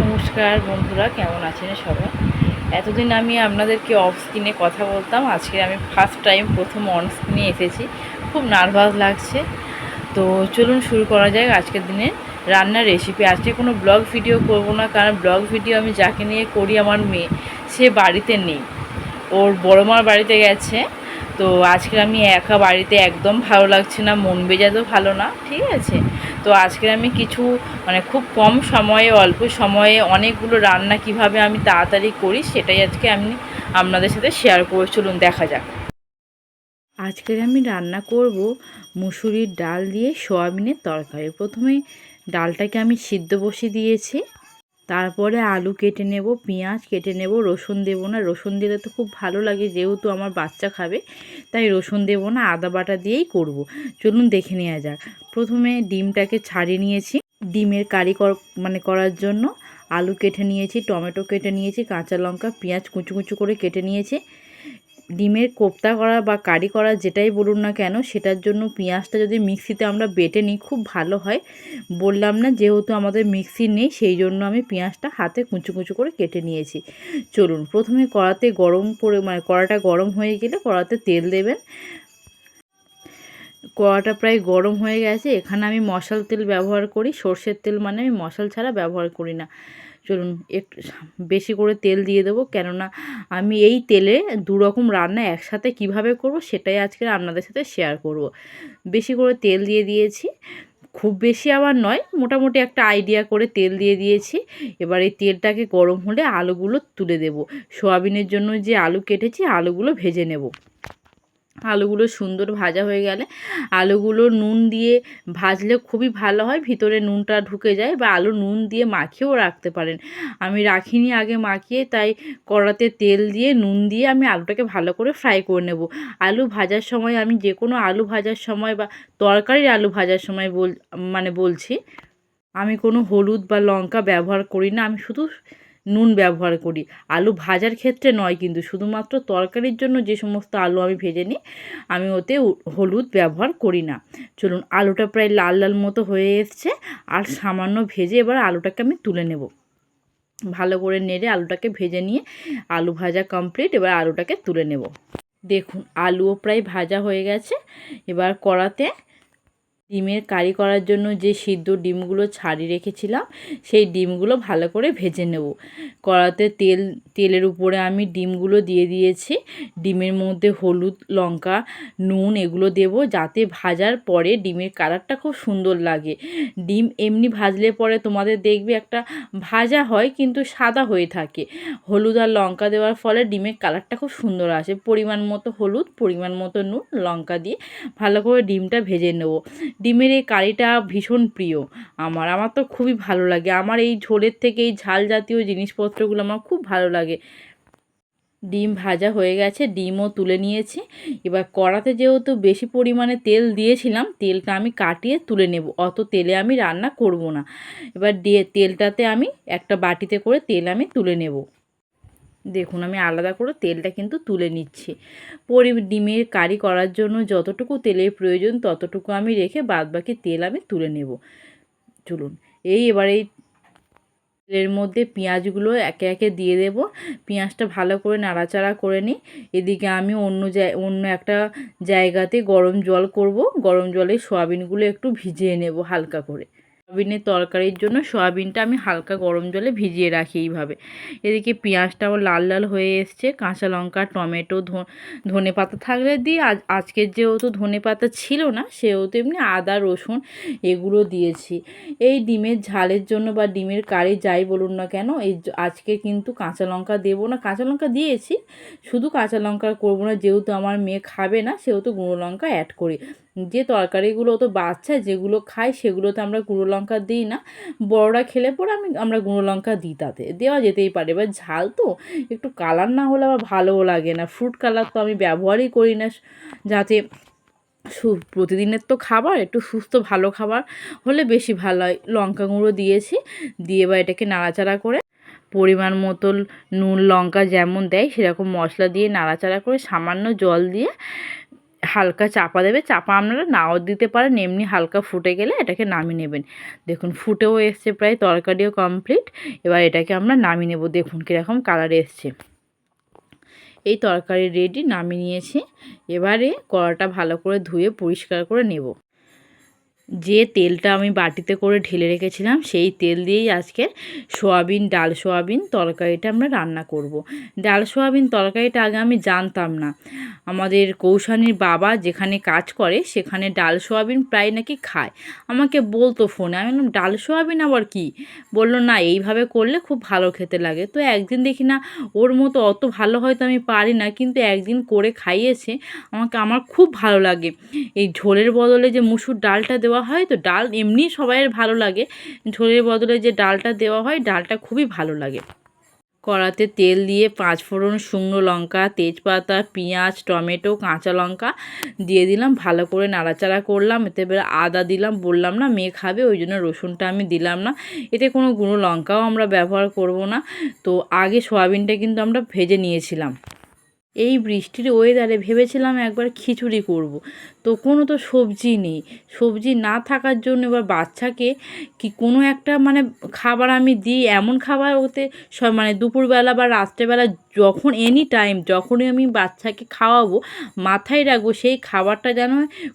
নমস্কার বন্ধুরা, কেমন আছেন সবাই? এতদিন আমি আপনাদেরকে অফ স্ক্রিনে কথা বলতাম, আজকে আমি ফার্স্ট টাইম প্রথম অন স্ক্রিনে এসেছি। খুব নার্ভাস লাগছে। তো চলুন শুরু করা যাক আজকের দিনে রান্নার রেসিপি। আজকে কোনো ব্লগ ভিডিও করব না, কারণ ব্লগ ভিডিও আমি যাকে নিয়ে করি আমার মেয়ে, সে বাড়িতে নেই, ওর বড় মার বাড়িতে গেছে। তো আজকে আমি একা বাড়িতে, একদম ভালো লাগছে না, মন মেজাজও ভালো না, ঠিক আছে। তো আজকে আমি কিছু খুব কম সময়ে, অল্প সময়ে অনেকগুলো রান্না কিভাবে আমি তাড়াতাড়ি করি সেটাই আজকে আমি আপনাদের সাথে শেয়ার করে, চলুন দেখা যাক। আজকে আমি রান্না করব মুসুরির ডাল দিয়ে সয়াবিনের তরকারি। প্রথমে ডালটাকে আমি সিদ্ধ বসিয়ে দিয়েছি, তারপরে আলু কেটে নেব, পেঁয়াজ কেটে নেব, রসুন দেবো না, রসুন দিলে তো খুব ভালো লাগে, যেহেতু আমার বাচ্চা খাবে তাই রসুন দেবো না, আদা বাটা দিয়েই করব। চলুন দেখে নেওয়া যাক। প্রথমে ডিমটাকে ছাড়িয়ে নিয়েছি, ডিমের কারি করার জন্য আলু কেটে নিয়েছি, টমেটো কেটে নিয়েছি, কাঁচা লঙ্কা, পেঁয়াজ কুচু কুচু করে কেটে নিয়েছি। ডিমের কোপ্তা করা বা কারি করা যেটাই বলুন না কেন, সেটার জন্য পেঁয়াজটা যদি মিক্সিতে আমরা বেটে নিই খুব ভালো হয়। বললাম না, যেহেতু আমাদের মিক্সি নেই সেই জন্য আমি পেঁয়াজটা হাতে কুচু কুচু করে কেটে নিয়েছি। চলুন প্রথমে কড়াতে গরম করে, কড়াটা গরম হয়ে গেলে কড়াতে তেল দেবেন। কড়াটা প্রায় গরম হয়ে গেছে, এখানে আমি মশাল তেল ব্যবহার করি, সর্ষের তেল, আমি মশাল ছাড়া ব্যবহার করি না। চলুন একটু বেশি করে তেল দিয়ে দেবো, কেননা আমি এই তেলে দুরকম রান্না একসাথে কিভাবে করব সেটাই আজকে আপনাদের সাথে শেয়ার করব। বেশি করে তেল দিয়ে দিয়েছি, খুব বেশি আবার নয়, মোটামুটি একটা আইডিয়া করে তেল দিয়ে দিয়েছি। এবার এই তেলটাকে গরম হলে আলুগুলো তুলে দেব। সয়াবিনের জন্য যে আলু কেটেছি আলুগুলো ভেজে নেব। আলুগুলো সুন্দর ভাজা হয়ে গেলে আলুগুলো নুন দিয়ে ভাজলে খুবই ভালো হয়, ভিতরে নুনটা ঢুকে যায়, বা আলু নুন দিয়ে মাখিয়েও রাখতে পারেন। আমি রাখিনি আগে মাখিয়ে, তাই কড়াতে তেল দিয়ে নুন দিয়ে আমি আলুটাকে ভালো করে ফ্রাই করে নেব। আলু ভাজার সময়, আমি যে কোনো আলু ভাজার সময় বা তরকারির আলু ভাজার সময় বলছি, আমি কোনো হলুদ বা লঙ্কা ব্যবহার করি না, আমি শুধু নুন ব্যবহার করি। আলু ভাজার ক্ষেত্রে নয়, কিন্তু শুধুমাত্র তরকারির জন্য যে সমস্ত আলু আমি ভেজে নিই আমি ওতে হলুদ ব্যবহার করি না। চলুন, আলুটা প্রায় লাল লাল মতো হয়ে এসছে, আর সামান্য ভেজে এবার আলুটাকে আমি তুলে নেব। ভালো করে নেড়ে আলুটাকে ভেজে নিয়ে আলু ভাজা কমপ্লিট, এবার আলুটাকে তুলে নেব। দেখুন আলুও প্রায় ভাজা হয়ে গেছে। এবার কড়াতে ডিমের কারি করার জন্য যে সিদ্ধ ডিমগুলো ছাড়িয়ে রেখেছিলাম সেই ডিমগুলো ভালো করে ভেজে নেব। কড়াতে তেলের উপরে আমি ডিমগুলো দিয়ে দিয়েছি। ডিমের মধ্যে হলুদ, লঙ্কা, নুন এগুলো দেব, যাতে ভাজার পরে ডিমের কালারটা খুব সুন্দর লাগে। ডিম এমনি ভাজলে পরে তোমাদের দেখবে একটা ভাজা হয় কিন্তু সাদা হয়ে থাকে। হলুদ আর লঙ্কা দেওয়ার ফলে ডিমের কালারটা খুব সুন্দর আসে। পরিমাণ মতো হলুদ, পরিমাণ মতো নুন, লঙ্কা দিয়ে ভালো করে ডিমটা ভেজে নেব। ডিমের এই কারিটা ভীষণ প্রিয় আমার তো খুবই ভালো লাগে। আমার এই ঝোলের থেকে এই ঝাল জাতীয় জিনিসপত্রগুলো আমার খুব ভালো লাগে। ডিম ভাজা হয়ে গেছে, ডিমও তুলে নিয়েছি। এবার কড়াতে যেহেতু বেশি পরিমাণে তেল দিয়েছিলাম, তেলটা আমি কাটিয়ে তুলে নেব, অত তেলে আমি রান্না করব না। এবার তেলটাতে আমি একটা বাটিতে করে তেল আমি তুলে নেব। দেখুন আমি আলাদা করে তেলটা কিন্তু তুলে নিচ্ছি। ডিমের কারি করার জন্য যতটুকু তেলের প্রয়োজন ততটুকু আমি রেখে বাদবাকি তেল আমি তুলে নেব। চলুন এবার এই তেলের মধ্যে পেঁয়াজগুলো একে একে দিয়ে দেব। পেঁয়াজটা ভালো করে নাড়াচাড়া করে নিই। এদিকে আমি অন্য একটা জায়গাতে গরম জল করব। গরম জলে সয়াবিনগুলো একটু ভিজিয়ে নেব হালকা করে। সয়াবিনের তরকারির জন্য সয়াবিনটা আমি হালকা গরম জলে ভিজিয়ে রাখি এইভাবে। এদিকে পেঁয়াজটাও লাল লাল হয়ে এসছে। কাঁচা লঙ্কা, টমেটো, ধনেপাতা থাকলে দিই, আজকের যেহেতু ধনেপাতা ছিল না সেহেতু এমনি আদা, রসুন এগুলো দিয়েছি। এই ডিমের ঝালের জন্য বা ডিমের কারি যাই বলুন না কেন, আজকে কিন্তু কাঁচা লঙ্কা দেবো না। কাঁচা লঙ্কা দিয়েছি, শুধু কাঁচা লঙ্কা করবো না, যেহেতু আমার মেয়ে খাবে না সেহেতু গুঁড়ো লঙ্কা অ্যাড করি। যে তরকারিগুলো তো বাচ্চা যেগুলো খায় সেগুলোতে আমরা গুঁড়ো লঙ্কা দিই না, বড়রা খেলে পরে আমরা গুঁড়ো লঙ্কা দিই, তাতে দেওয়া যেতেই পারে। এবার ঝাল তো একটু কালার না হলে আবার ভালোও লাগে না, ফ্রুট কালার তো আমি ব্যবহারই করি না, যাতে প্রতিদিনের তো খাবার, একটু সুস্থ ভালো খাবার হলে বেশি ভালো হয়। লঙ্কা গুঁড়ো দিয়েছি, দিয়ে এবার এটাকে নাড়াচাড়া করে পরিমাণ মতো নুন লঙ্কা যেমন দেয় সেরকম মশলা দিয়ে নাড়াচাড়া করে সামান্য জল দিয়ে হালকা চাপা দেবে, চাপা আপনারা নাও দিতে পারেন, এমনি হালকা ফুটে গেলে এটাকে নামিয়ে নেবেন। দেখুন ফুটেও এসছে প্রায়, তরকারিও কমপ্লিট। এবার এটাকে আমরা নামিয়ে নেব। দেখুন কীরকম কালার এসছে। এই তরকারি রেডি, নামিয়ে নিয়েছি। এবারে কড়াটা ভালো করে ধুয়ে পরিষ্কার করে নেব। যে তেলটা আমি বাটিতে করে ঢেলে রেখেছিলাম সেই তেল দিয়েই আজকে ডাল সোয়াবিন তরকারিটা আমরা রান্না করব। ডাল সোয়াবিন তরকারিটা আগে আমি জানতাম না। আমাদের কৌশানীর বাবা যেখানে কাজ করে সেখানে ডাল সোয়াবিন প্রায় নাকি খায়। আমাকে বলতো ফোনে, আমি বললাম ডাল সোয়াবিন আবার কি? বললো না এইভাবে করলে খুব ভালো খেতে লাগে। তো একদিন দেখি না ওর মতো অত ভালো হয়তো আমি পারি না, কিন্তু একদিন করে খাইয়েছে আমার খুব ভালো লাগে। এই ঝোলের বদলে যে মুসুর ডালটা দেওয়া হয়, তো ডাল এমনি সবাইয়ের ভালো লাগে, ঝোলের বদলে যে ডালটা দেওয়া হয় ডালটা খুবই ভালো লাগে। কড়াতে তেল দিয়ে 5 ফোড়ন, শুকনো লঙ্কা, তেজপাতা, পেঁয়াজ, টমেটো, কাঁচা লঙ্কা দিয়ে দিলাম, ভালো করে নাড়াচাড়া করলাম। এতে এবার আদা দিলাম, বললাম না মেয়ে খাবে ওই জন্য রসুনটা আমি দিলাম না। এতে কোনো গুঁড়ো লঙ্কাও আমরা ব্যবহার করব না। তো আগে সয়াবিনটা কিন্তু আমরা ভেজে নিয়েছিলাম। এই বৃষ্টির ওয়েদারে ভেবেছিলাম একবার খিচুড়ি করব, তো কোনো তো সবজি নেই। সবজি না থাকার জন্য এবার বাচ্চাকে কি কোনো একটা মানে খাবার আমি দিই, এমন খাবার ওতে মানে দুপুরবেলা বা রাত্রেবেলা যখন এনি টাইম যখনই আমি বাচ্চাকে খাওয়াবো মাথায় রাখবো সেই খাবারটা যেন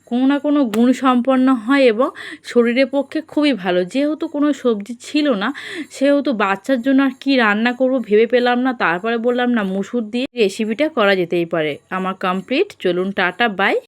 কোনো না কোনো গুণসম্পন্ন হয় এবং শরীরের পক্ষে খুবই ভালো। যেহেতু কোনো সবজি ছিল না সেহেতু বাচ্চার জন্য আর কী রান্না করব ভেবে পেলাম না। তারপরে বললাম না মুসুর দিয়ে রেসিপিটা করা যেতেই পারে। আমার কমপ্লিট, চলুন টাটা বাই।